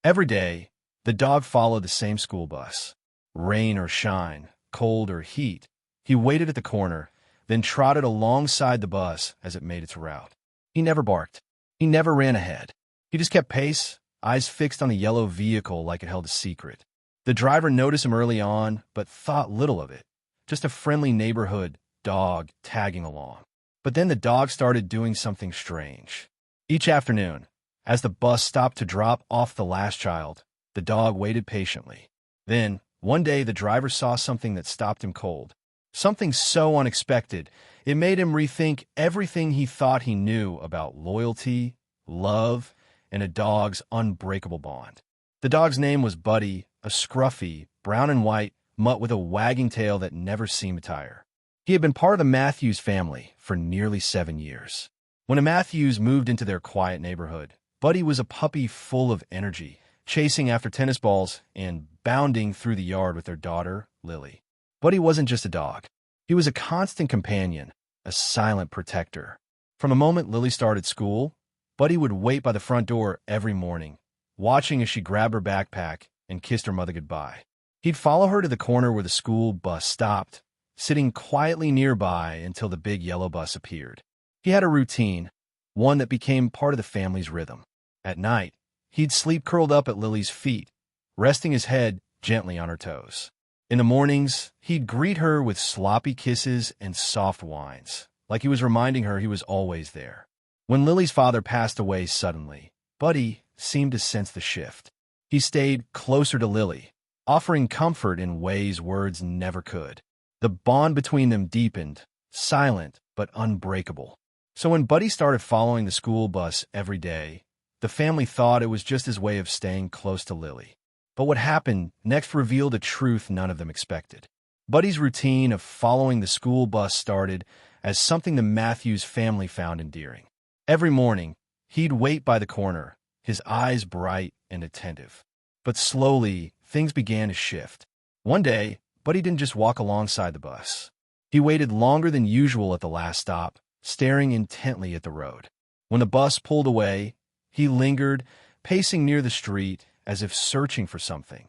Every day, the dog followed the same school bus. Rain or shine, cold or heat, he waited at the corner, then trotted alongside the bus as it made its route. He never barked. He never ran ahead. He just kept pace, eyes fixed on the yellow vehicle like it held a secret. The driver noticed him early on, but thought little of it. Just a friendly neighborhood dog tagging along. But then the dog started doing something strange. Each afternoon, as the bus stopped to drop off the last child, the dog waited patiently. Then, one day, the driver saw something that stopped him cold. Something so unexpected, it made him rethink everything he thought he knew about loyalty, love, and a dog's unbreakable bond. The dog's name was Buddy, a scruffy, brown and white mutt with a wagging tail that never seemed to tire. He had been part of the Matthews family for nearly 7 years. When the Matthews moved into their quiet neighborhood, Buddy was a puppy full of energy, chasing after tennis balls and bounding through the yard with their daughter, Lily. Buddy wasn't just a dog. He was a constant companion, a silent protector. From the moment Lily started school, Buddy would wait by the front door every morning, watching as she grabbed her backpack and kissed her mother goodbye. He'd follow her to the corner where the school bus stopped, sitting quietly nearby until the big yellow bus appeared. He had a routine, one that became part of the family's rhythm. At night, he'd sleep curled up at Lily's feet, resting his head gently on her toes. In the mornings, he'd greet her with sloppy kisses and soft whines, like he was reminding her he was always there. When Lily's father passed away suddenly, Buddy seemed to sense the shift. He stayed closer to Lily, offering comfort in ways words never could. The bond between them deepened, silent but unbreakable. So when Buddy started following the school bus every day, the family thought it was just his way of staying close to Lily. But what happened next revealed a truth none of them expected. Buddy's routine of following the school bus started as something the Matthews family found endearing. Every morning, he'd wait by the corner, his eyes bright and attentive. But slowly, things began to shift. One day, Buddy didn't just walk alongside the bus. He waited longer than usual at the last stop, staring intently at the road. When the bus pulled away, he lingered, pacing near the street as if searching for something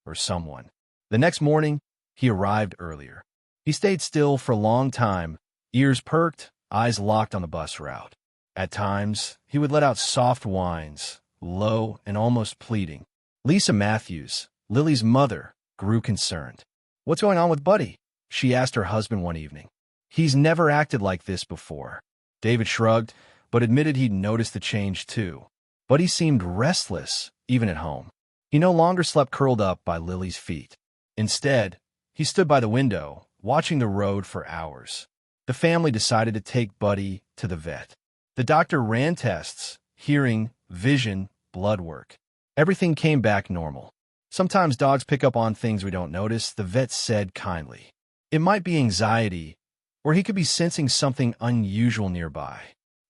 or someone. The next morning, he arrived earlier. He stayed still for a long time, ears perked, eyes locked on the bus route. At times, he would let out soft whines, low and almost pleading. Lisa Matthews, Lily's mother, grew concerned. "What's going on with Buddy?" she asked her husband one evening. "He's never acted like this before." David shrugged, but admitted he'd noticed the change too. Buddy seemed restless, even at home. He no longer slept curled up by Lily's feet. Instead, he stood by the window, watching the road for hours. The family decided to take Buddy to the vet. The doctor ran tests, hearing, vision, blood work. Everything came back normal. "Sometimes dogs pick up on things we don't notice," the vet said kindly. "It might be anxiety, or he could be sensing something unusual nearby."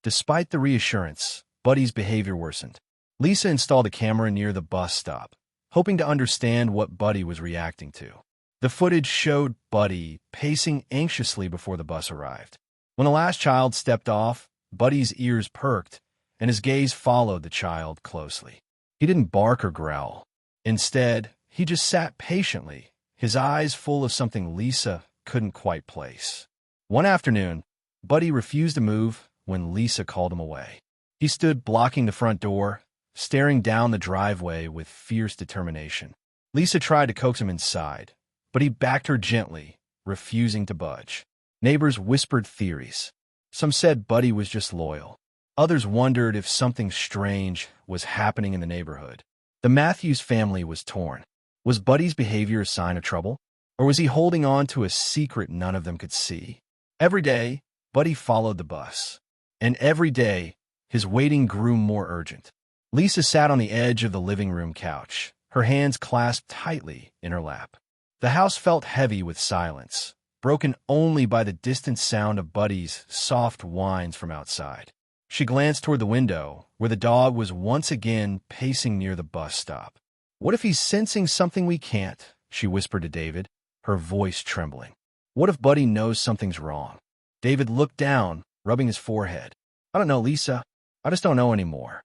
Despite the reassurance, Buddy's behavior worsened. Lisa installed a camera near the bus stop, hoping to understand what Buddy was reacting to. The footage showed Buddy pacing anxiously before the bus arrived. When the last child stepped off, Buddy's ears perked, and his gaze followed the child closely. He didn't bark or growl. Instead, he just sat patiently, his eyes full of something Lisa couldn't quite place. One afternoon, Buddy refused to move when Lisa called him away. He stood blocking the front door, staring down the driveway with fierce determination. Lisa tried to coax him inside, but he backed her gently, refusing to budge. Neighbors whispered theories. Some said Buddy was just loyal. Others wondered if something strange was happening in the neighborhood. The Matthews family was torn. Was Buddy's behavior a sign of trouble? Or was he holding on to a secret none of them could see? Every day, Buddy followed the bus. And every day, his waiting grew more urgent. Lisa sat on the edge of the living room couch, her hands clasped tightly in her lap. The house felt heavy with silence, broken only by the distant sound of Buddy's soft whines from outside. She glanced toward the window, where the dog was once again pacing near the bus stop. "What if he's sensing something we can't?" she whispered to David, her voice trembling. "What if Buddy knows something's wrong?" David looked down, rubbing his forehead. "I don't know, Lisa. I just don't know anymore."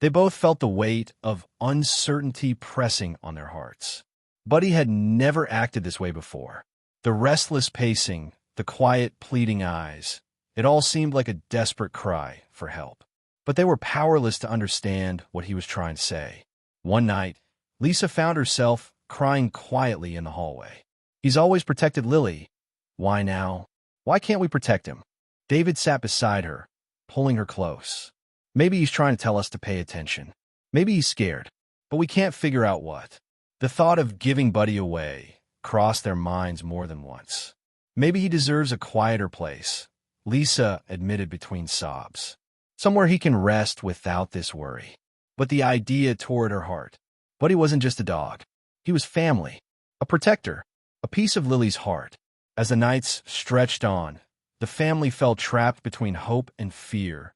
They both felt the weight of uncertainty pressing on their hearts. Buddy had never acted this way before. The restless pacing, the quiet, pleading eyes, it all seemed like a desperate cry for help. But they were powerless to understand what he was trying to say. One night, Lisa found herself crying quietly in the hallway. "He's always protected Lily. Why now? Why can't we protect him?" David sat beside her, pulling her close. "Maybe he's trying to tell us to pay attention. Maybe he's scared, but we can't figure out what." The thought of giving Buddy away crossed their minds more than once. "Maybe he deserves a quieter place," Lisa admitted between sobs. "Somewhere he can rest without this worry." But the idea tore at her heart. Buddy wasn't just a dog. He was family, a protector, a piece of Lily's heart. As the nights stretched on, the family felt trapped between hope and fear,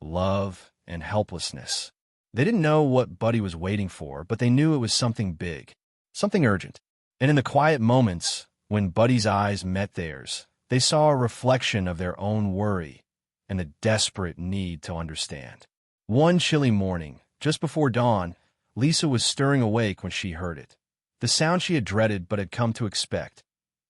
love and helplessness. They didn't know what Buddy was waiting for, but they knew it was something big, something urgent. And in the quiet moments, when Buddy's eyes met theirs, they saw a reflection of their own worry and a desperate need to understand. One chilly morning, just before dawn, Lisa was stirring awake when she heard it. The sound she had dreaded but had come to expect.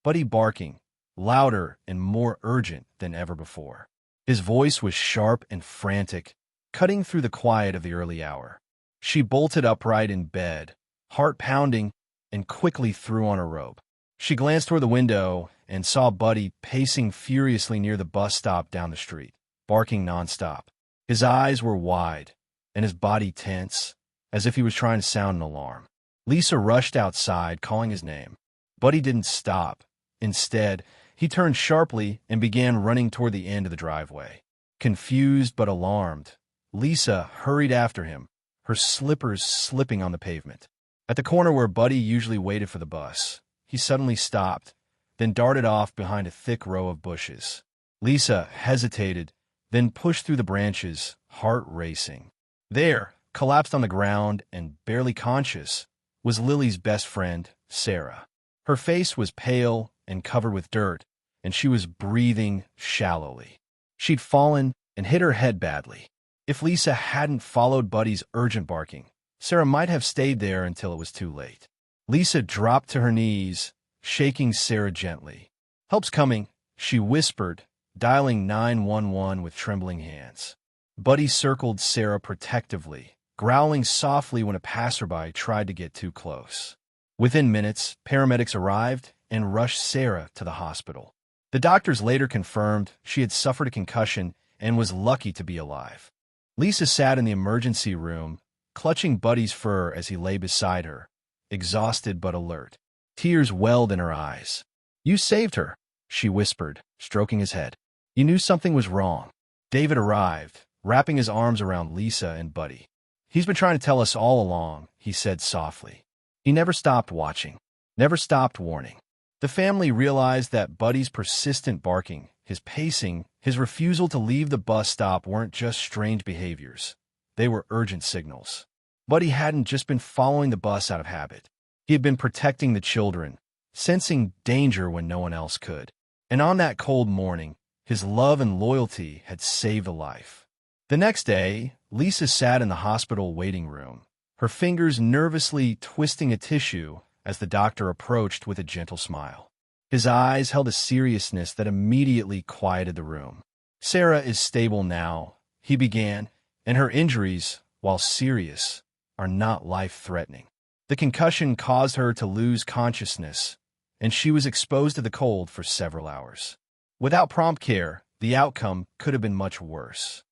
Buddy barking, louder and more urgent than ever before. His voice was sharp and frantic, cutting through the quiet of the early hour. She bolted upright in bed, heart pounding, and quickly threw on her robe. She glanced toward the window and saw Buddy pacing furiously near the bus stop down the street, barking nonstop. His eyes were wide, and his body tense, as if he was trying to sound an alarm. Lisa rushed outside, calling his name. Buddy didn't stop. Instead, he turned sharply and began running toward the end of the driveway. Confused but alarmed, Lisa hurried after him, her slippers slipping on the pavement. At the corner where Buddy usually waited for the bus, he suddenly stopped, then darted off behind a thick row of bushes. Lisa hesitated, then pushed through the branches, heart racing. There, collapsed on the ground and barely conscious, was Lily's best friend, Sarah. Her face was pale and covered with dirt, and she was breathing shallowly. She'd fallen and hit her head badly. If Lisa hadn't followed Buddy's urgent barking, Sarah might have stayed there until it was too late. Lisa dropped to her knees, shaking Sarah gently. "Help's coming," she whispered, dialing 911 with trembling hands. Buddy circled Sarah protectively, growling softly when a passerby tried to get too close. Within minutes, paramedics arrived and rushed Sarah to the hospital. The doctors later confirmed she had suffered a concussion and was lucky to be alive. Lisa sat in the emergency room, clutching Buddy's fur as he lay beside her, exhausted but alert. Tears welled in her eyes. "You saved her," she whispered, stroking his head. "You knew something was wrong." David arrived, wrapping his arms around Lisa and Buddy. "He's been trying to tell us all along," he said softly. "He never stopped watching, never stopped warning." The family realized that Buddy's persistent barking, his pacing, his refusal to leave the bus stop weren't just strange behaviors. They were urgent signals. Buddy hadn't just been following the bus out of habit. He had been protecting the children, sensing danger when no one else could. And on that cold morning, his love and loyalty had saved a life. The next day, Lisa sat in the hospital waiting room, her fingers nervously twisting a tissue as the doctor approached with a gentle smile. His eyes held a seriousness that immediately quieted the room. "Sarah is stable now," he began, "and her injuries, while serious, are not life-threatening. The concussion caused her to lose consciousness, and she was exposed to the cold for several hours. Without prompt care, the outcome could have been much worse."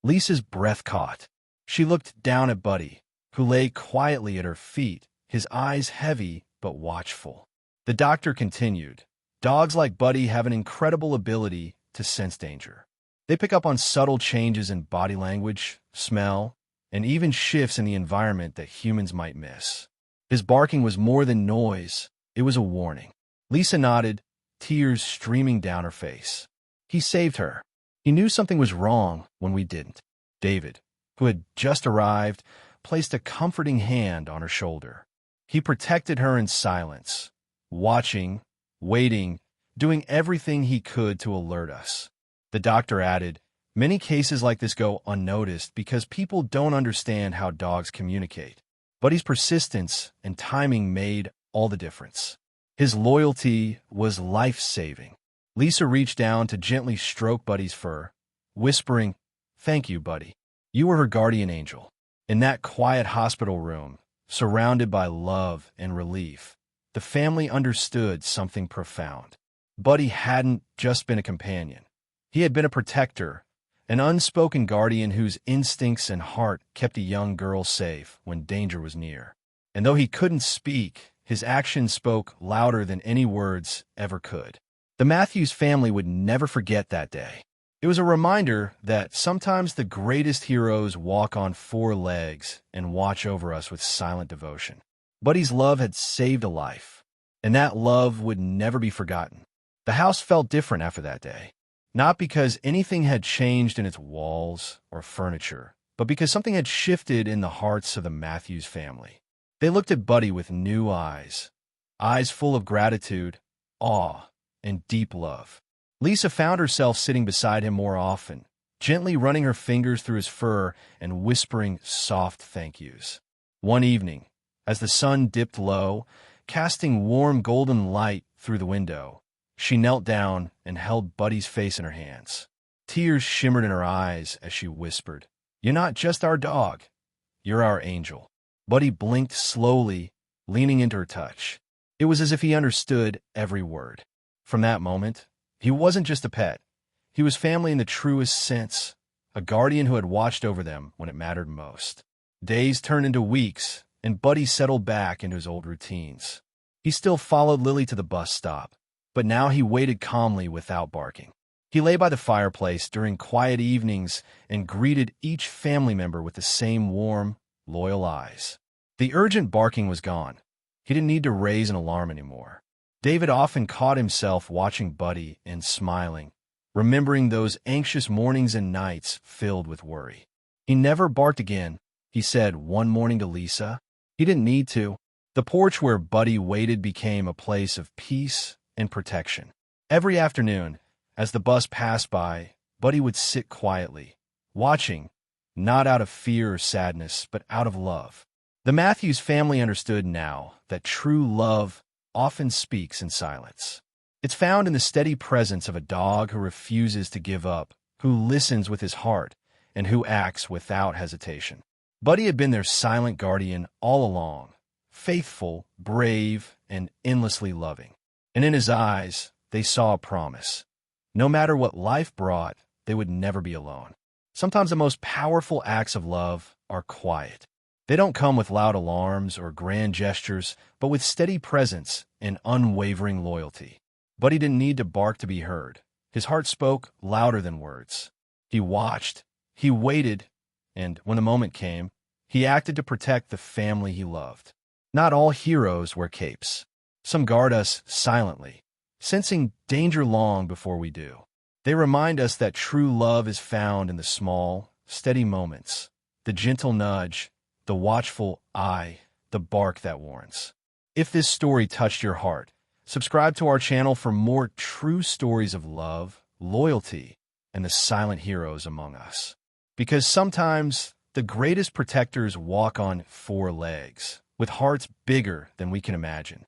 Lisa's breath caught. She looked down at Buddy, who lay quietly at her feet, his eyes heavy but watchful. The doctor continued, "Dogs like Buddy have an incredible ability to sense danger. They pick up on subtle changes in body language, smell, and even shifts in the environment that humans might miss. His barking was more than noise, it was a warning." Lisa nodded, tears streaming down her face. "He saved her. He knew something was wrong when we didn't." David, who had just arrived, placed a comforting hand on her shoulder. He protected her in silence, watching, waiting, doing everything he could to alert us. The doctor added, Many cases like this go unnoticed because people don't understand how dogs communicate. Buddy's persistence and timing made all the difference. His loyalty was life-saving. Lisa reached down to gently stroke Buddy's fur, whispering, "Thank you, Buddy. You were her guardian angel." In that quiet hospital room, surrounded by love and relief, the family understood something profound. Buddy hadn't just been a companion. He had been a protector, an unspoken guardian whose instincts and heart kept a young girl safe when danger was near. And though he couldn't speak, his actions spoke louder than any words ever could. The Matthews family would never forget that day. It was a reminder that sometimes the greatest heroes walk on four legs and watch over us with silent devotion. Buddy's love had saved a life, and that love would never be forgotten. The house felt different after that day, not because anything had changed in its walls or furniture, but because something had shifted in the hearts of the Matthews family. They looked at Buddy with new eyes, eyes full of gratitude, awe, and deep love. Lisa found herself sitting beside him more often, gently running her fingers through his fur and whispering soft thank yous. One evening, as the sun dipped low, casting warm golden light through the window, she knelt down and held Buddy's face in her hands. Tears shimmered in her eyes as she whispered, "You're not just our dog. You're our angel." Buddy blinked slowly, leaning into her touch. It was as if he understood every word. From that moment, he wasn't just a pet. He was family in the truest sense, a guardian who had watched over them when it mattered most. Days turned into weeks, and Buddy settled back into his old routines. He still followed Lily to the bus stop, but now he waited calmly without barking. He lay by the fireplace during quiet evenings and greeted each family member with the same warm, loyal eyes. The urgent barking was gone. He didn't need to raise an alarm anymore. David often caught himself watching Buddy and smiling, remembering those anxious mornings and nights filled with worry. "He never barked again," he said one morning to Lisa. He didn't need to. The porch where Buddy waited became a place of peace and protection. Every afternoon, as the bus passed by, Buddy would sit quietly, watching, not out of fear or sadness, but out of love. The Matthews family understood now that true love often speaks in silence. It's found in the steady presence of a dog who refuses to give up, who listens with his heart, and who acts without hesitation. Buddy had been their silent guardian all along, faithful, brave, and endlessly loving. And in his eyes, they saw a promise. No matter what life brought, they would never be alone. Sometimes the most powerful acts of love are quiet. They don't come with loud alarms or grand gestures, but with steady presence and unwavering loyalty. Buddy didn't need to bark to be heard. His heart spoke louder than words. He watched, he waited, and when the moment came, he acted to protect the family he loved. Not all heroes wear capes. Some guard us silently, sensing danger long before we do. They remind us that true love is found in the small, steady moments, the gentle nudge, the watchful eye, the bark that warns. If this story touched your heart, subscribe to our channel for more true stories of love, loyalty, and the silent heroes among us. Because sometimes the greatest protectors walk on four legs, with hearts bigger than we can imagine.